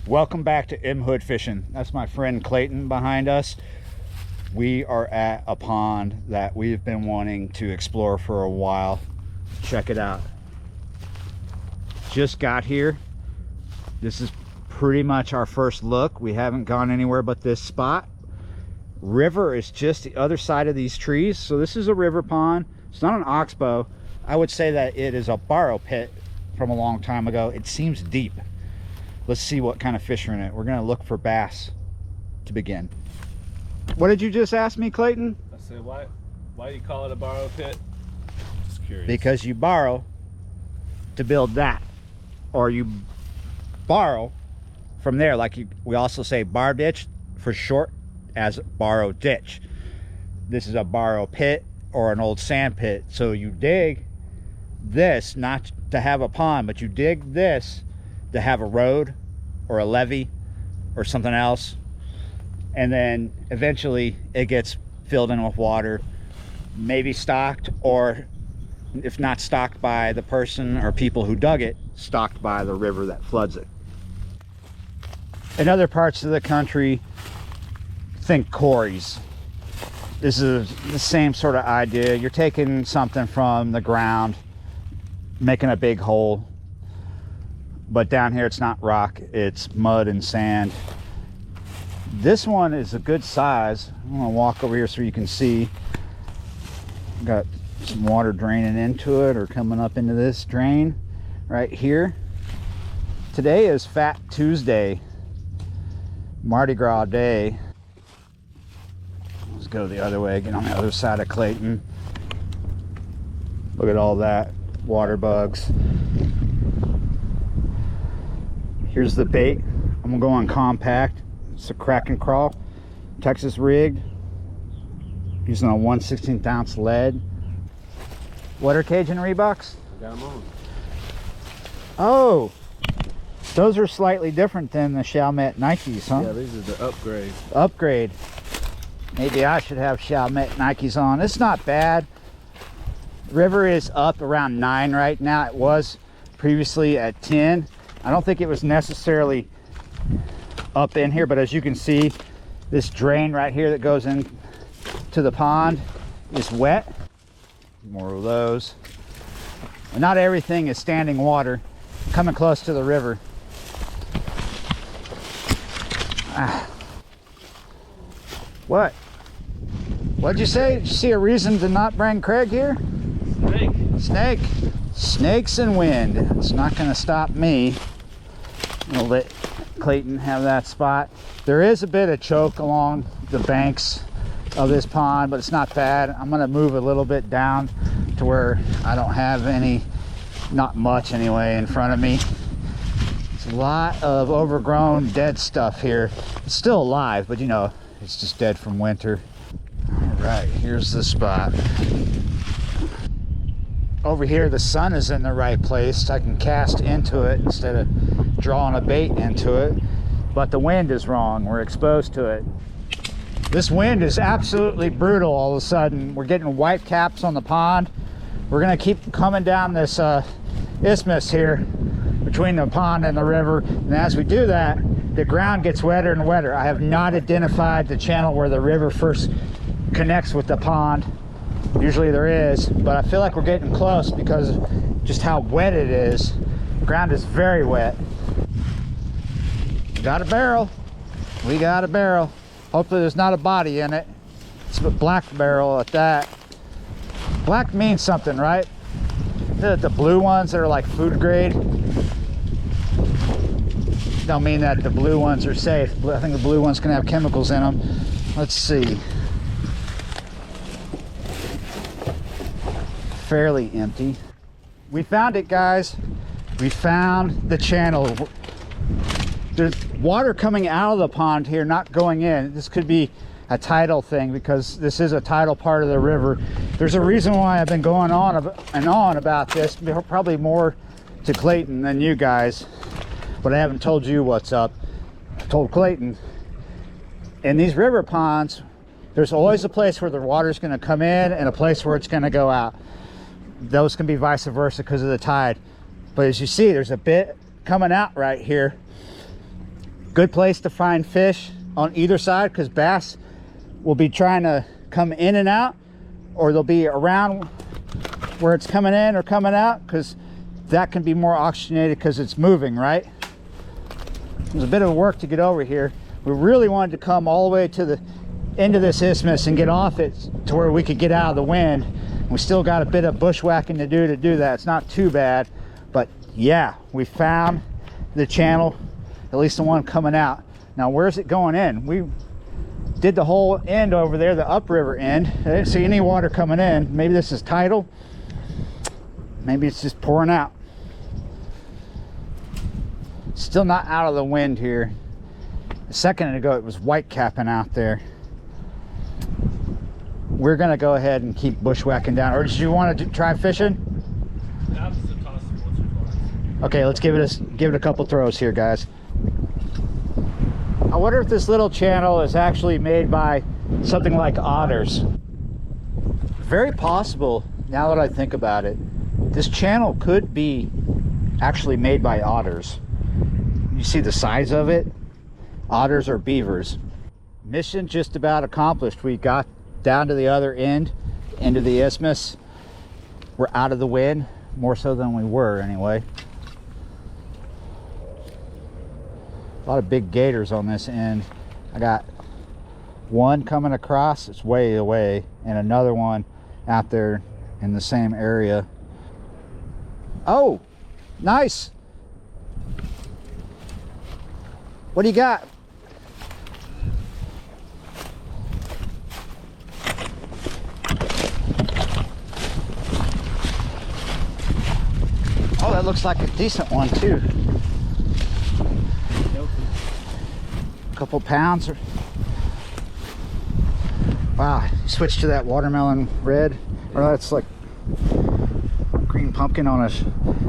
Welcome back to Hood Fishing. That's my friend Clayton behind us. We are at a pond that we've been wanting to explore for a while. Check it out. Just got here. This is pretty much our first look. We haven't gone anywhere but this spot. River is just the other side of these trees. So this is a river pond. It's not an oxbow. I would say that it is a borrow pit from a long time ago. It seems deep. Let's see what kind of fish are in it. We're gonna look for bass to begin. What did you just ask me, Clayton? I said, why do you call it a borrow pit? Just curious. Because you borrow to build that, or you borrow from there. Like we also say bar ditch for short as borrow ditch. This is a borrow pit or an old sand pit. So you dig this not to have a pond, but you dig this to have a road or a levee or something else, and then eventually it gets filled in with water, maybe stocked, or if not stocked by the person or people who dug it, stocked by the river that floods it. In other parts of the country, think quarries. This is the same sort of idea. You're taking something from the ground, making a big hole. But down here it's not rock, it's mud and sand. This one is a good size. I'm gonna walk over here so you can see. Got some water draining into it or coming up into this drain right here. Today is Fat Tuesday, Mardi Gras day. Let's go the other way, get on the other side of Clayton. Look at all that, water bugs. Here's the bait. I'm gonna go on compact. It's a crack and crawl, Texas rigged, using a 1/16 ounce lead. What are Cajun Reeboks? I got them on. Oh, those are slightly different than the Chalmette Nikes, huh? Yeah, these are the upgrade. Upgrade. Maybe I should have Chalmette Nikes on. It's not bad. River is up around 9 right now. It was previously at 10. I don't think it was necessarily up in here, but as you can see, this drain right here that goes in to the pond is wet. More of those. And not everything is standing water coming close to the river. What? What'd you say? Did you see a reason to not bring Craig here? Snake. Snake. Snakes and wind. It's not going to stop me. I'll let Clayton have that spot. There is a bit of choke along the banks of this pond, but it's not bad. I'm going to move a little bit down to where I don't have any, not much anyway, in front of me. There's a lot of overgrown dead stuff here. It's still alive, but you know, it's just dead from winter. All right, here's the spot. Over here the sun is in the right place. I can cast into it instead of drawing a bait into it, but the wind is wrong. We're exposed to it. This wind is absolutely brutal. All of a sudden we're getting white caps on the pond. We're gonna keep coming down this isthmus here between the pond and the river, and as we do that, the ground gets wetter and wetter. I have not identified the channel where the river first connects with the pond. Usually there is, but I feel like we're getting close because of just how wet it is. The ground is very wet. We got a barrel. We got a barrel. Hopefully there's not a body in it. It's a black barrel at that. Black means something, right? The blue ones that are like food grade don't mean that the blue ones are safe. I think the blue ones can have chemicals in them. Let's see. Fairly empty. We found it, guys. We found the channel. There's water coming out of the pond here, not going in. This could be a tidal thing because this is a tidal part of the river. There's a reason why I've been going on and on about this, probably more to Clayton than you guys, but I haven't told you what's up. I told Clayton. In these river ponds, there's always a place where the water's going to come in and a place where it's going to go out. Those can be vice versa because of the tide. But as you see, there's a bit coming out right here. Good place to find fish on either side, because bass will be trying to come in and out, or they'll be around where it's coming in or coming out, because that can be more oxygenated because it's moving, right? It was a bit of work to get over here. We really wanted to come all the way to the end of this isthmus and get off it to where we could get out of the wind. We still got a bit of bushwhacking to do that. It's not too bad, but yeah, we found the channel, at least the one coming out. Now, where's it going in? We did the whole end over there, the upriver end. I didn't see any water coming in. Maybe this is tidal. Maybe it's just pouring out. Still not out of the wind here. A second ago, it was white capping out there. We're gonna go ahead and keep bushwhacking down. Or did you want to try fishing? I'm just a toss it once or twice. Okay, let's give it a couple throws here, guys. I wonder if this little channel is actually made by something like otters. Very possible, now that I think about it. This channel could be actually made by otters. You see the size of it? Otters or beavers. Mission just about accomplished. We got down to the other end, into the isthmus. We're out of the wind, more so than we were anyway. A lot of big gators on this end. I got one coming across, it's way away, and another one out there in the same area. Oh, nice. What do you got? Oh, that looks like a decent one too. A couple pounds. Wow, switch to that watermelon red, or that's like green pumpkin on us.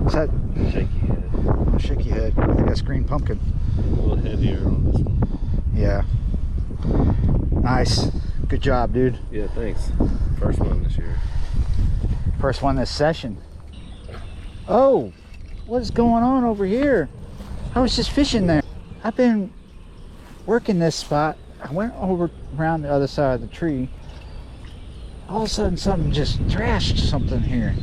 Is that Shaky head. a shaky head? I think that's green pumpkin. A little heavier on this one. Yeah. Nice. Good job, dude. Yeah, thanks. First one this year. First one this session. Oh, what is going on over here? I was just fishing there. I've been working this spot. I went over around the other side of the tree. All of a sudden something just trashed something here.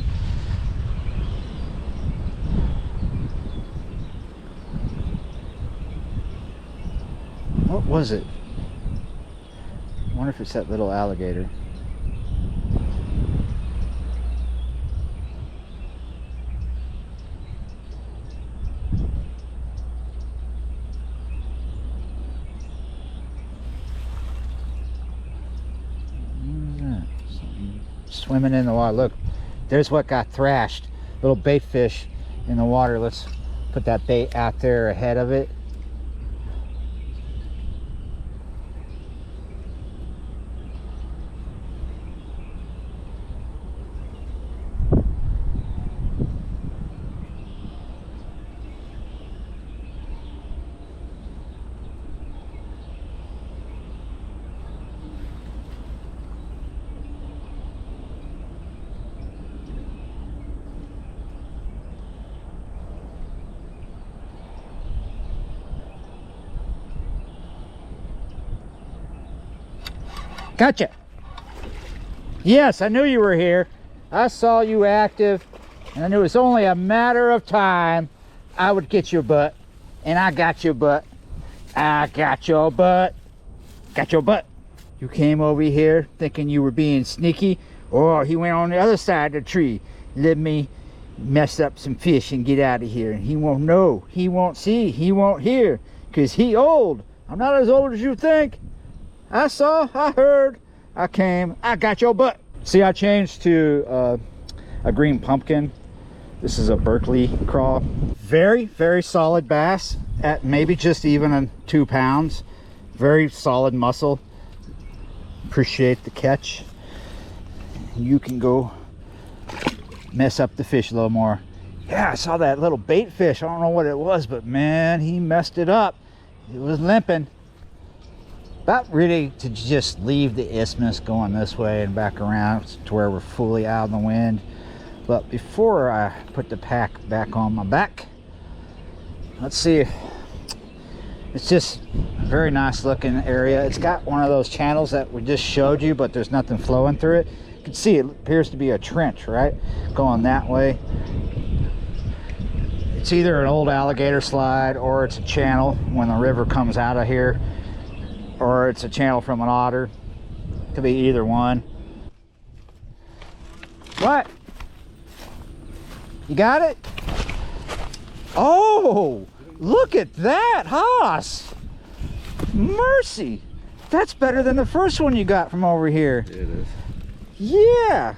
What was it? I wonder if it's that little alligator. Swimming in the water. Look, there's what got thrashed. Little bait fish in the water. Let's put that bait out there ahead of it. Gotcha. Yes, I knew you were here. I saw you active, and I knew it was only a matter of time I would get your butt. And I got your butt. I got your butt. Got your butt. You came over here thinking you were being sneaky. Oh, he went on the other side of the tree. Let me mess up some fish and get out of here. And he won't know. He won't see. He won't hear. Because he old. I'm not as old as you think. I saw, I heard, I came, I got your butt. See, I changed to a green pumpkin. This is a Berkeley crawl. Very, very solid bass at maybe just even 2 pounds. Very solid muscle. Appreciate the catch. You can go mess up the fish a little more. Yeah, I saw that little bait fish. I don't know what it was, but man, he messed it up. It was limping. About ready to just leave the isthmus, going this way and back around to where we're fully out of the wind. But before I put the pack back on my back, let's see if It's just a very nice looking area. It's got one of those channels that we just showed you, but there's nothing flowing through it. You can see it appears to be a trench, right? Going that way. It's either an old alligator slide, or it's a channel when the river comes out of here, or it's a channel from an otter. Could be either one. What? You got it? Oh, look at that, Haas. Mercy. That's better than the first one you got from over here. Yeah, it is. Yeah.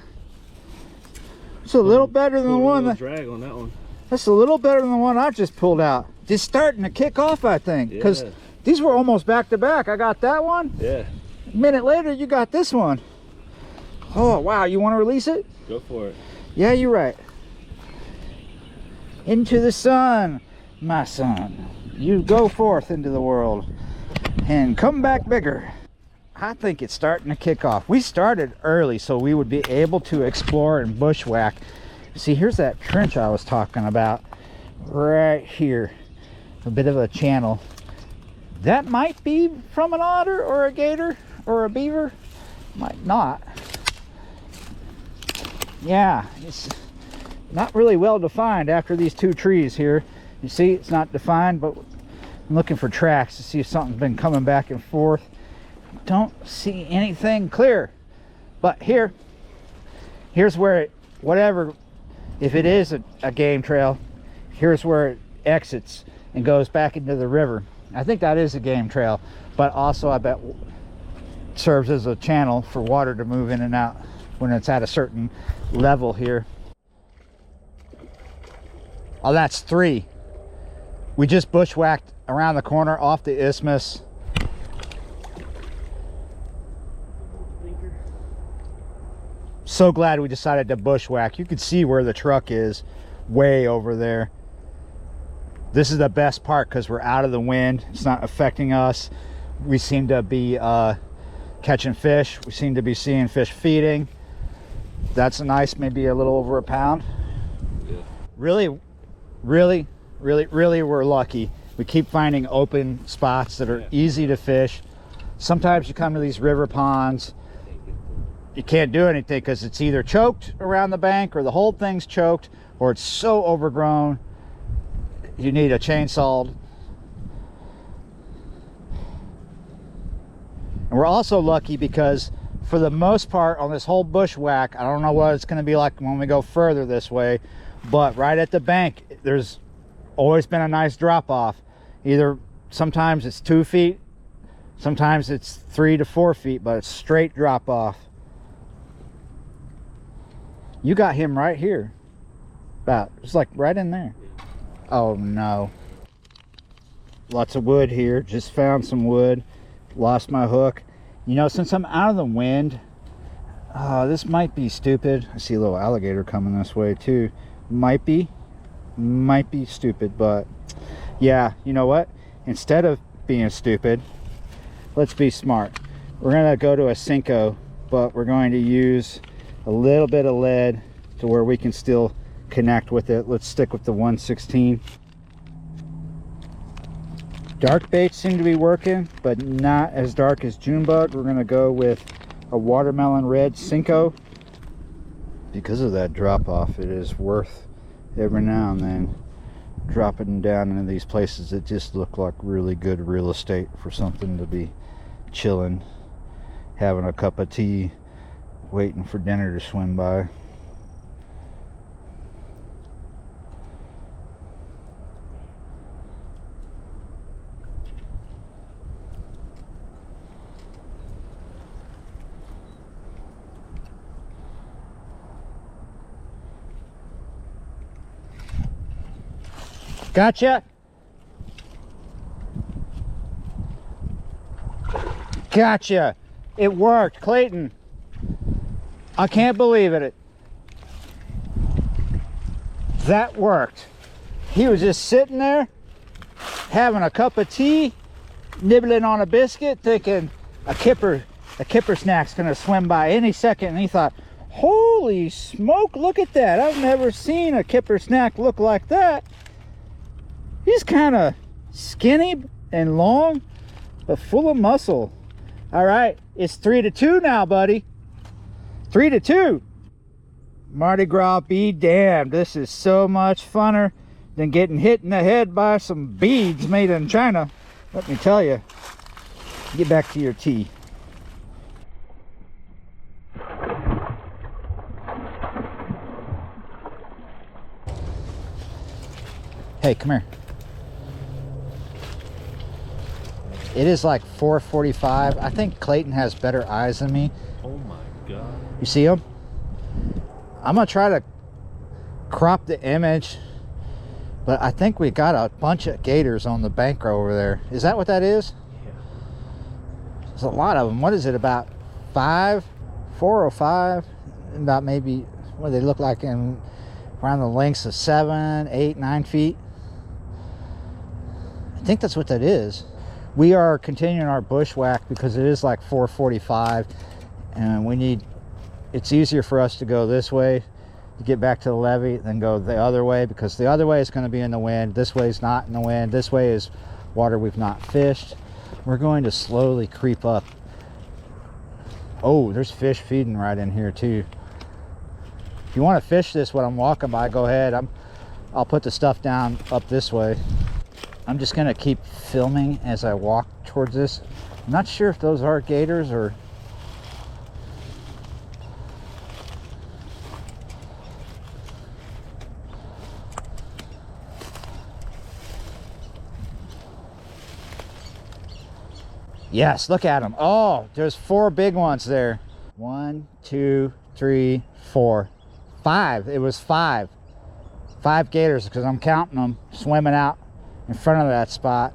It's a little better than the one that... drag on that one. That's a little better than the one I just pulled out. Just starting to kick off, I think. Because these were almost back to back. I got that one. Yeah. A minute later, you got this one. Oh, wow. You want to release it? Go for it. Yeah, you're right. Into the sun, my son. You go forth into the world and come back bigger. I think it's starting to kick off. We started early so we would be able to explore and bushwhack. See, here's that trench I was talking about right here. A bit of a channel. That might be from an otter or a gator or a beaver. Might not. Yeah, it's not really well defined after these two trees here. You see, it's not defined, but I'm looking for tracks to see if something's been coming back and forth. Don't see anything clear. But here's where it, whatever, if it is a game trail, here's where it exits and goes back into the river. I think that is a game trail, but also I bet serves as a channel for water to move in and out when it's at a certain level here. Oh, that's 3. We just bushwhacked around the corner off the isthmus. So glad we decided to bushwhack. You can see where the truck is, way over there. This is the best part because we're out of the wind. It's not affecting us. We seem to be catching fish. We seem to be seeing fish feeding. That's nice, maybe a little over a pound. Yeah. Really we're lucky. We keep finding open spots that are easy to fish. Sometimes you come to these river ponds, you can't do anything because it's either choked around the bank or the whole thing's choked, or it's so overgrown you need a chainsaw. And we're also lucky because for the most part on this whole bushwhack, I don't know what it's going to be like when we go further this way, but right at the bank there's always been a nice drop off. Either sometimes it's 2 feet, sometimes it's 3 to 4 feet, but it's straight drop off. You got him right here, about, it's like right in there. Oh no, lots of wood here. Just found some wood, lost my hook. You know, since I'm out of the wind, this might be stupid. I see a little alligator coming this way too. Might be stupid, but yeah, you know what, instead of being stupid, let's be smart. We're gonna go to a Cinco, but we're going to use a little bit of lead to where we can still connect with it. Let's stick with the 116. Dark baits seem to be working, but not as dark as Junebug. We're gonna go with a watermelon red Cinco. Because of that drop off, it is worth every now and then dropping down into these places that just look like really good real estate for something to be chilling, having a cup of tea, waiting for dinner to swim by. Gotcha. Gotcha. It worked, Clayton. I can't believe it. That worked. He was just sitting there having a cup of tea, nibbling on a biscuit, thinking a kipper snack's gonna swim by any second, and he thought, holy smoke, look at that. I've never seen a kipper snack look like that. He's kind of skinny, and long, but full of muscle. All right, it's 3-2 now, buddy. 3-2. Mardi Gras be damned. This is so much funner than getting hit in the head by some beads made in China. Let me tell you. Get back to your tea. Hey, come here. It is like 4:45. I think Clayton has better eyes than me. Oh my God. You see him? I'm gonna try to crop the image, but I think we got a bunch of gators on the bank over there. Is that what that is? Yeah. There's a lot of them. What is it, about 4 or 5? About maybe, what do they look like, in around the lengths of 7, 8, 9 feet? I think that's what that is. We are continuing our bushwhack because it is like 4:45, and we need, it's easier for us to go this way to get back to the levee than go the other way, because the other way is going to be in the wind. This way is not in the wind. This way is water we've not fished. We're going to slowly creep up. Oh, there's fish feeding right in here too. If you want to fish this when I'm walking by, go ahead. I'll put the stuff down up this way. I'm just gonna keep filming as I walk towards this. I'm not sure if those are gators or... Yes, look at them. Oh, there's 4 big ones there. 1, 2, 3, 4, 5. It was 5 gators, because I'm counting them swimming out in front of that spot.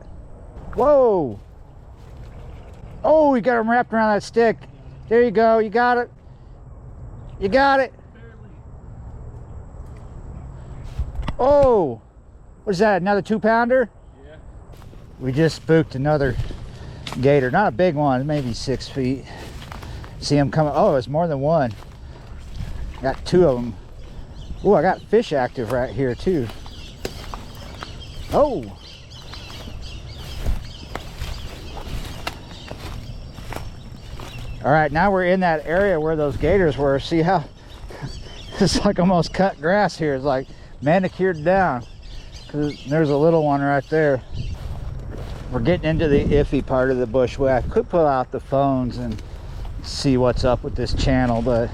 Whoa! Oh, you got them wrapped around that stick. There you go. You got it. You got it. Oh, what is that, another 2-pounder? Yeah. We just spooked another gator. Not a big one, maybe 6 feet. See him coming. Oh, it's more than one. Got 2 of them. Oh, I got fish active right here too. Oh. All right, now we're in that area where those gators were. See how it's like almost cut grass here. It's like manicured down. There's a little one right there. We're getting into the iffy part of the bushwhack. Could pull out the phones and see what's up with this channel, but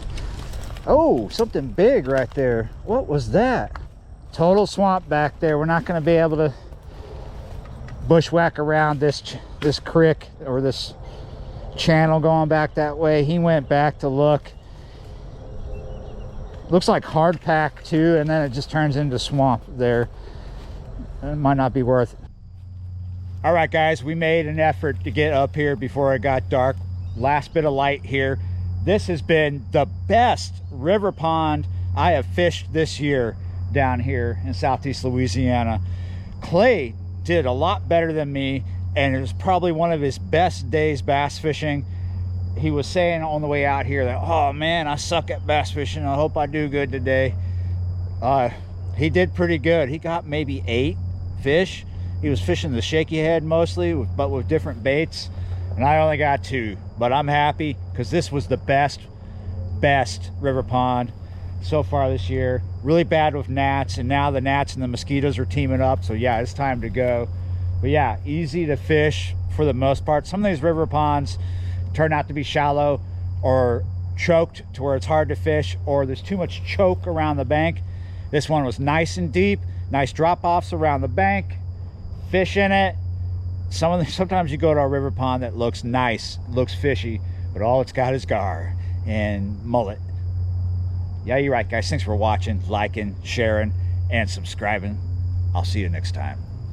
oh, something big right there. What was that? Total swamp back there. We're not going to be able to bushwhack around this creek or this channel going back that way. He went back to look. Looks like hard pack too, and then it just turns into swamp there. It might not be worth it. All right, guys, we made an effort to get up here before it got dark. Last bit of light here. This has been the best river pond I have fished this year down here in Southeast Louisiana. Clay did a lot better than me, and it was probably one of his best days bass fishing. He was saying on the way out here that, oh man, I suck at bass fishing. I hope I do good today. He did pretty good. He got maybe 8 fish. He was fishing the shaky head mostly, but with different baits. And I only got 2, but I'm happy because this was the best river pond so far this year. Really bad with gnats, and now the gnats and the mosquitoes are teaming up. So yeah, it's time to go. But yeah, easy to fish for the most part. Some of these river ponds turn out to be shallow or choked to where it's hard to fish, or there's too much choke around the bank. This one was nice and deep, nice drop-offs around the bank, fish in it. Sometimes you go to a river pond that looks nice, looks fishy, but all it's got is gar and mullet. Yeah, you're right, guys. Thanks for watching, liking, sharing, and subscribing. I'll see you next time.